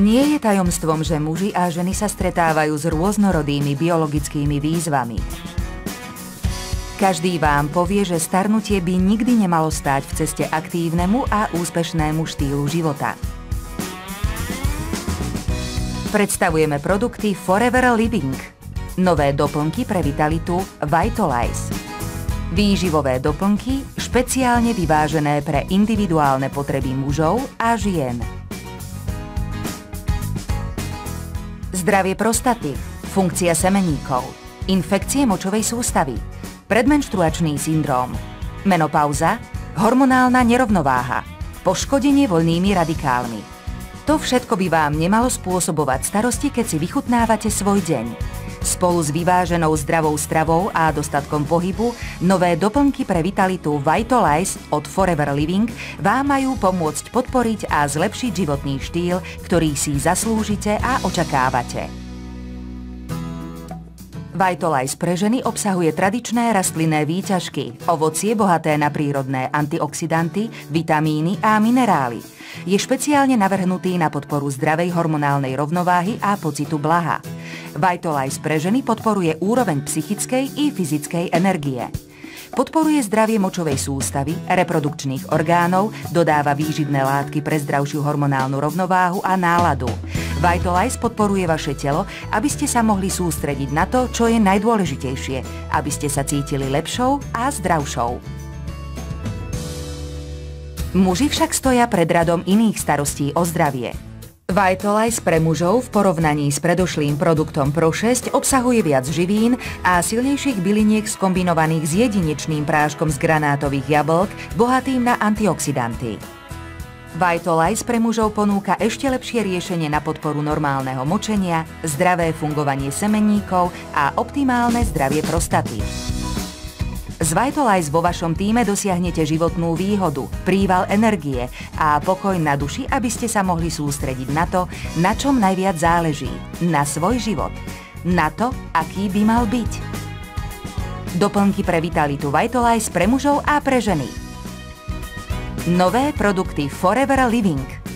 Nie je tajomstvom, že muži a ženy sa stretávajú s rôznorodými biologickými výzvami. Každý vám povie, že starnutie by nikdy nemalo stáť v ceste aktívnemu a úspešnému štýlu života. Predstavujeme produkty Forever Living. Nové doplnky pre vitalitu Vitalize. Výživové doplnky špeciálne vyvážené pre individuálne potreby mužov a žien. Zdravie prostaty, funkcia semeníkov, infekcie močovej sústavy, predmenštruačný syndróm, menopauza, hormonálna nerovnováha, poškodenie voľnými radikálmi. To všetko by vám nemalo spôsobovať starosti, keď si vychutnávate svoj deň. Spolu s vyváženou zdravou stravou a dostatkom pohybu, nové doplnky pre vitalitu Vitalize od Forever Living vám majú pomôcť podporiť a zlepšiť životný štýl, ktorý si zaslúžite a očakávate. Vitalize pre ženy obsahuje tradičné rastlinné výťažky, ovocie bohaté na prírodné antioxidanty, vitamíny a minerály. Je špeciálne navrhnutý na podporu zdravej hormonálnej rovnováhy a pocitu blaha. Vitalize pre ženy podporuje úroveň psychickej i fyzickej energie. Podporuje zdravie močovej sústavy, reprodukčných orgánov, dodáva výživné látky pre zdravšiu hormonálnu rovnováhu a náladu. Vitalize podporuje vaše telo, aby ste sa mohli sústrediť na to, čo je najdôležitejšie, aby ste sa cítili lepšou a zdravšou. Muži však stoja pred radom iných starostí o zdravie. Vitalize pre mužov v porovnaní s predošlým produktom Pro6 obsahuje viac živín a silnejších byliniek skombinovaných s jedinečným práškom z granátových jablk, bohatým na antioxidanty. Vitalize pre mužov ponúka ešte lepšie riešenie na podporu normálneho močenia, zdravé fungovanie semeníkov a optimálne zdravie prostaty. Z Vitalize vo vašom tíme dosiahnete životnú výhodu, príval energie a pokoj na duši, aby ste sa mohli sústrediť na to, na čom najviac záleží, na svoj život, na to, aký by mal byť. Doplnky pre vitalitu Vitalize pre mužov a pre ženy. Nové produkty Forever Living.